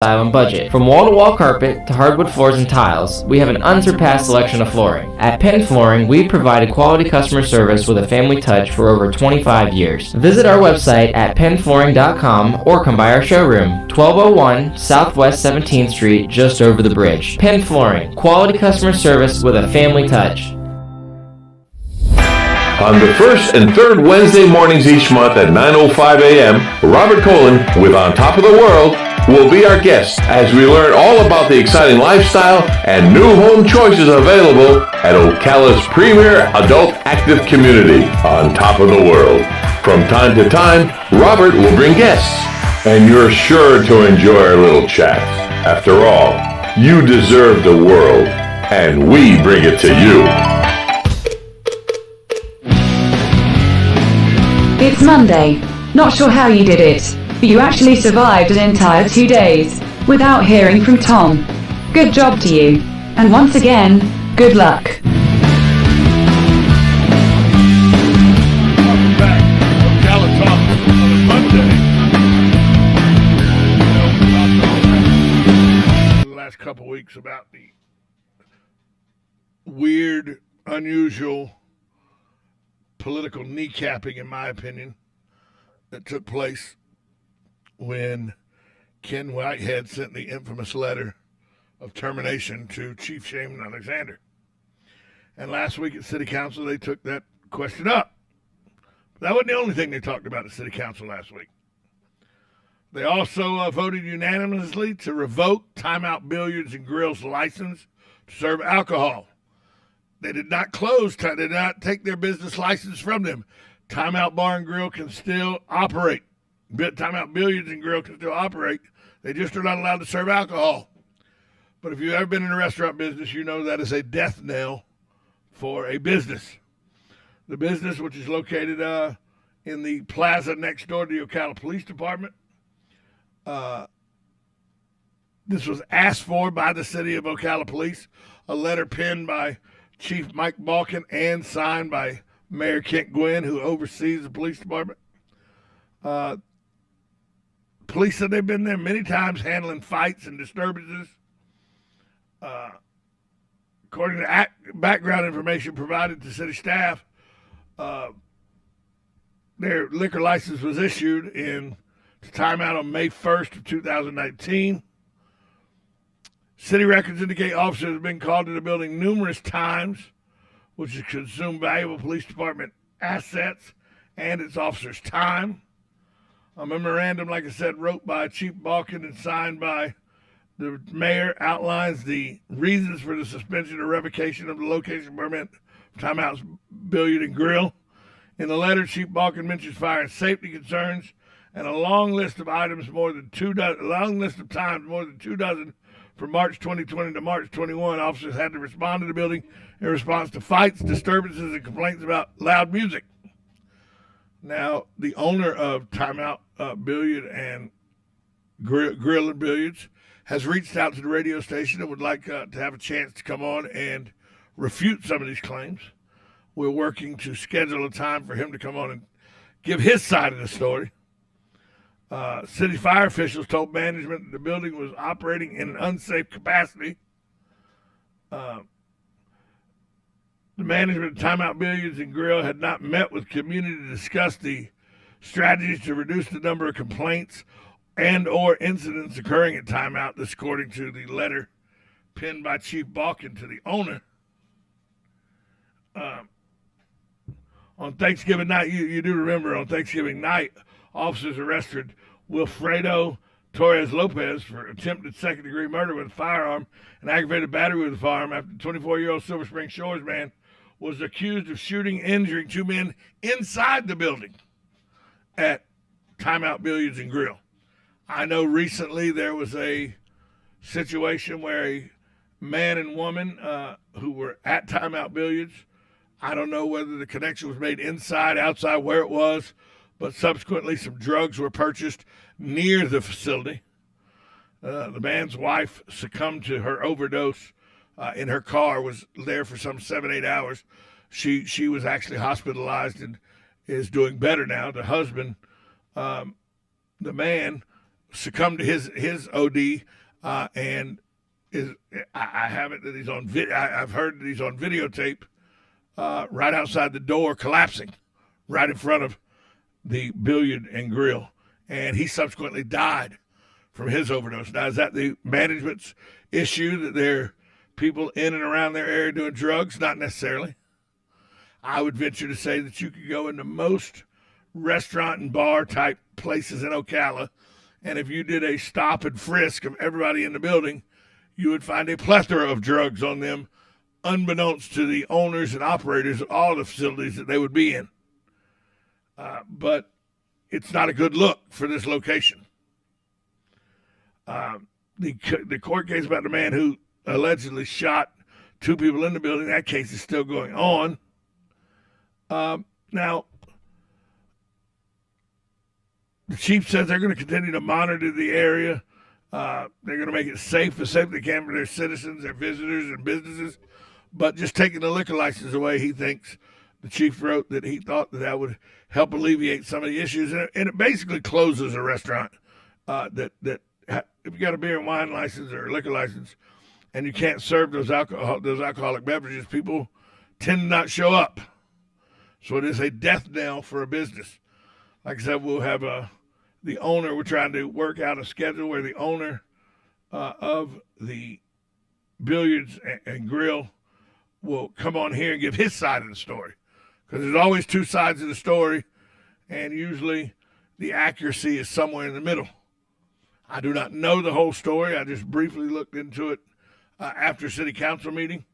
style and budget. From wall-to-wall carpet to hardwood floors and tiles, we have an unsurpassed selection of flooring. At Penn Flooring, we've provided quality customer service with a family touch for over 25 years. Visit our website at pennflooring.com or come by our showroom, 1201 Southwest 17th Street, just over the bridge. Penn Flooring, quality customer service with a family touch. On the first and third Wednesday mornings each month at 9:05 a.m., Robert Colin with On Top of the World will be our guest as we learn all about the exciting lifestyle and new home choices available at Ocala's premier adult active community, On Top of the World. From time to time, Robert will bring guests, and you're sure to enjoy our little chat. After all, you deserve the world, and we bring it to you. It's Monday. Not sure how you did it, but you actually survived an entire 2 days without hearing from Tom. Good job to you. And once again, good luck. Welcome back. Ocala Talk on a Monday. The last couple weeks about the weird, unusual political kneecapping, in my opinion, that took place when Ken Whitehead sent the infamous letter of termination to Chief Shaman Alexander. And last week at City Council, they took that question up. That wasn't the only thing they talked about at City Council last week. They also voted unanimously to revoke Timeout Billiards and Grill's license to serve alcohol. They did not they did not take their business license from them. Timeout Bar and Grill can still operate. Timeout Billiards and Grill can still operate. They just are not allowed to serve alcohol. But if you've ever been in a restaurant business, you know that is a death knell for a business. The business, which is located in the plaza next door to the Ocala Police Department, this was asked for by the city of Ocala Police, a letter penned by Chief Mike Balkin and signed by Mayor Kent Gwynn, who oversees the police department. Police said they've been there many times handling fights and disturbances. According to background information provided to city staff, their liquor license was issued to timeout on May 1st of 2019. City records indicate officers have been called to the building numerous times, which has consumed valuable police department assets and its officers' time. A memorandum, like I said, wrote by Chief Balkin and signed by the mayor outlines the reasons for the suspension or revocation of the location permit for Timeout's Billiard and Grill. In the letter, Chief Balkin mentions fire and safety concerns and a long list of times more than 2 dozen. From March 2020 to March 21, officers had to respond to the building in response to fights, disturbances, and complaints about loud music. Now, the owner of Timeout Billiard and Grill and Billiards has reached out to the radio station and would like to have a chance to come on and refute some of these claims. We're working to schedule a time for him to come on and give his side of the story. City fire officials told management that the building was operating in an unsafe capacity. The management of Timeout Billiards and Grill had not met with community to discuss the strategies to reduce the number of complaints and or incidents occurring at Timeout. This according to the letter penned by Chief Balkin to the owner. On Thanksgiving night, you do remember on Thanksgiving night, officers arrested Wilfredo Torres Lopez for attempted second-degree murder with a firearm and aggravated battery with a firearm after the 24-year-old Silver Spring Shores man was accused of shooting and injuring two men inside the building at Timeout Billiards and Grill. I know recently there was a situation where a man and woman who were at Timeout Billiards, I don't know whether the connection was made inside, outside, where it was, but subsequently some drugs were purchased near the facility. The man's wife succumbed to her overdose in her car, was there for some 7-8 hours. She was actually hospitalized and is doing better now. The husband, the man, succumbed to his OD, and I have it that he's on I've heard that he's on videotape right outside the door, collapsing right in front of the Billiard and Grill, and he subsequently died from his overdose. Now, is that the management's issue that there are people in and around their area doing drugs? Not necessarily. I would venture to say that you could go into most restaurant and bar type places in Ocala, and if you did a stop and frisk of everybody in the building, you would find a plethora of drugs on them, unbeknownst to the owners and operators of all the facilities that they would be in. But it's not a good look for this location. The court case about the man who allegedly shot 2 people in the building, that case is still going on. Now, the chief says they're going to continue to monitor the area. They're going to make it safe as they can for their citizens, their visitors, and businesses. But just taking the liquor license away, he thinks, the chief wrote that he thought that would help alleviate some of the issues. And it basically closes a restaurant that if you got a beer and wine license or a liquor license and you can't serve those alcoholic beverages, people tend to not show up. So it is a death knell for a business. Like I said, we'll have the owner. We're trying to work out a schedule where the owner of the Billiards and Grill will come on here and give his side of the story. Because there's always 2 sides of the story, and usually the accuracy is somewhere in the middle. I do not know the whole story. I just briefly looked into it after city council meeting.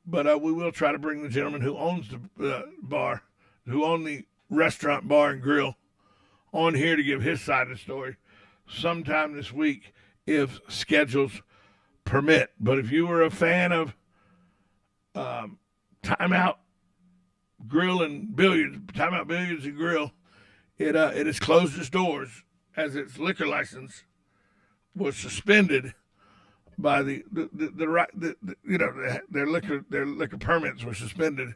But we will try to bring the gentleman who owns the bar, who owned the restaurant, bar, and grill, on here to give his side of the story sometime this week if schedules permit. But if you were a fan of Timeout Grill and Billiards, Timeout Billiards and Grill, it has closed its doors as its liquor license was suspended by their liquor permits were suspended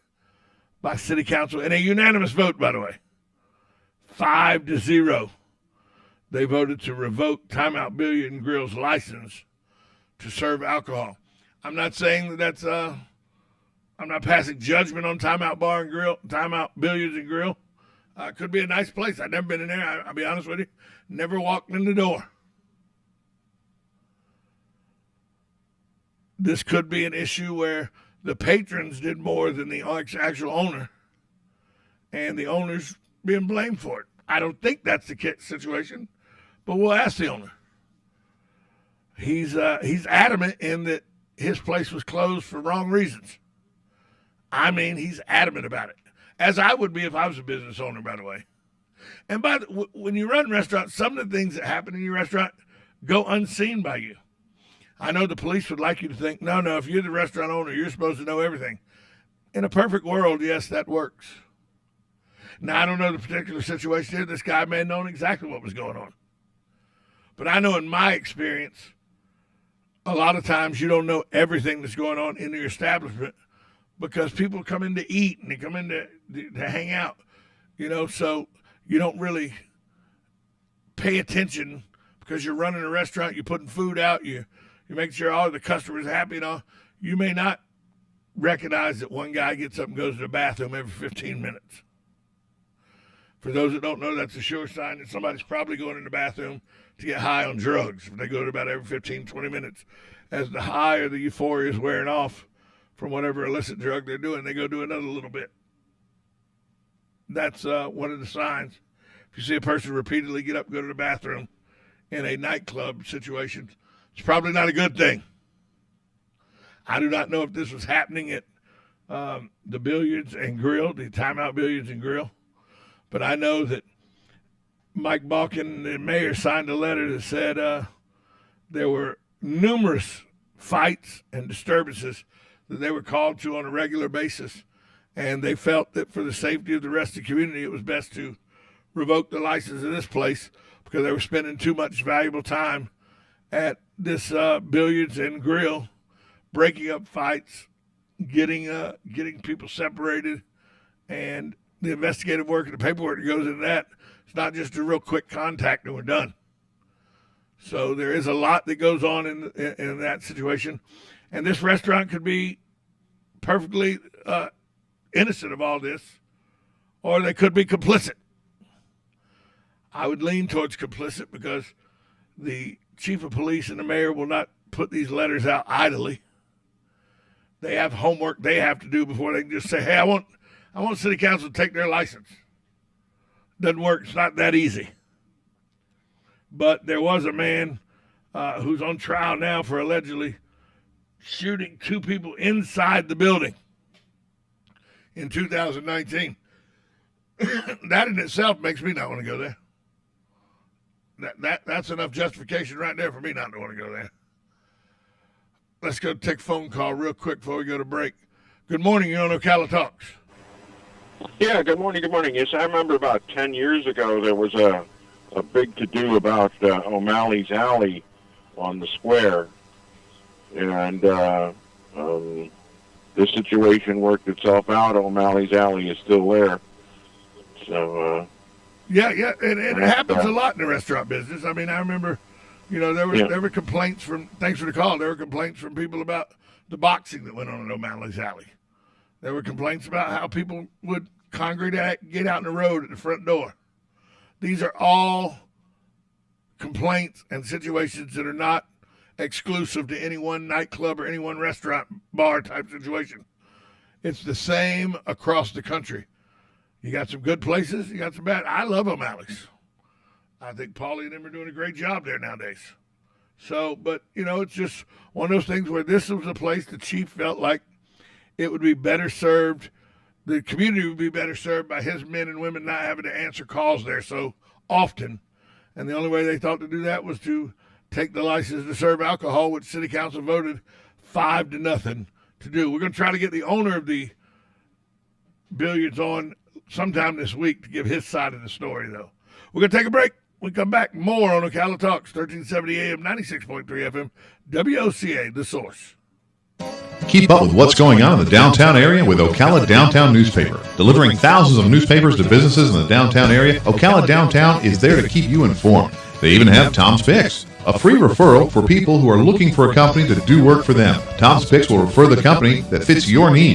by city council in a unanimous vote, by the way, 5-0. They voted to revoke Timeout Billiard and Grill's license to serve alcohol. I'm not saying that's I'm not passing judgment on Timeout Bar and Grill, Timeout Billiards and Grill. It could be a nice place. I've never been in there. I'll be honest with you. Never walked in the door. This could be an issue where the patrons did more than the actual owner, and the owner's being blamed for it. I don't think that's the situation, but we'll ask the owner. He's adamant in that his place was closed for wrong reasons. I mean, he's adamant about it, as I would be if I was a business owner, by the way. And when you run restaurants, some of the things that happen in your restaurant go unseen by you. I know the police would like you to think, no, if you're the restaurant owner, you're supposed to know everything. In a perfect world, yes, that works. Now, I don't know the particular situation here. This guy may have known exactly what was going on. But I know in my experience, a lot of times you don't know everything that's going on in your establishment because people come in to eat and they come in to hang out, so you don't really pay attention because you're running a restaurant, you're putting food out, you make sure all the customers are happy and all. You may not recognize that one guy gets up and goes to the bathroom every 15 minutes. For those that don't know, that's a sure sign that somebody's probably going in the bathroom to get high on drugs. If they go to about every 15, 20 minutes, as the high or the euphoria is wearing off from whatever illicit drug they're doing, they go do another little bit. That's one of the signs. If you see a person repeatedly get up and go to the bathroom in a nightclub situation, it's probably not a good thing. I do not know if this was happening at the Billiards and Grill, the Timeout Billiards and Grill, but I know that Mike Balkin, the mayor, signed a letter that said there were numerous fights and disturbances that they were called to on a regular basis, and they felt that for the safety of the rest of the community, it was best to revoke the license of this place because they were spending too much valuable time at this Billiards and Grill, breaking up fights, getting people separated, and the investigative work and the paperwork that goes into that. It's not just a real quick contact and we're done. So there is a lot that goes on in that situation. And this restaurant could be perfectly innocent of all this, or they could be complicit. I would lean towards complicit because the chief of police and the mayor will not put these letters out idly. They have homework they have to do before they can just say, hey, I want city council to take their license. Doesn't work. It's not that easy. But there was a man who's on trial now for allegedly shooting 2 people inside the building in 2019. That in itself makes me not want to go there. That's enough justification right there for me not to want to go there. Let's go take a phone call real quick before we go to break. Good morning, you're on Ocala Talks. Yeah, good morning, good morning. Yes, I remember about 10 years ago there was a big to-do about O'Malley's Alley on the square. And this situation worked itself out. O'Malley's Alley is still there. So, yeah, and it happens a lot in the restaurant business. I mean, I remember, there were complaints from, thanks for the call, there were complaints from people about the boxing that went on at O'Malley's Alley. There were complaints about how people would congregate, get out in the road at the front door. These are all complaints and situations that are not exclusive to any one nightclub or any one restaurant bar type situation. It's the same across the country. You got some good places, you got some bad. I love O'Malley's. I think Paulie and them are doing a great job there nowadays. So, but, it's just one of those things where this was a place the chief felt like it would be better served, the community would be better served by his men and women not having to answer calls there so often. And the only way they thought to do that was to take the license to serve alcohol, which city council voted 5-0 to do. We're going to try to get the owner of the billiards on sometime this week to give his side of the story, though. We're going to take a break. We come back more on Ocala Talks, 1370 AM, 96.3 FM, WOCA, The Source. Keep up with what's going on in the downtown area with Ocala Downtown Newspaper. Delivering thousands of newspapers to businesses in the downtown area, Ocala Downtown is there to keep you informed. They even have Tom's Picks, a free referral for people who are looking for a company to do work for them. Tom's Picks will refer the company that fits your needs.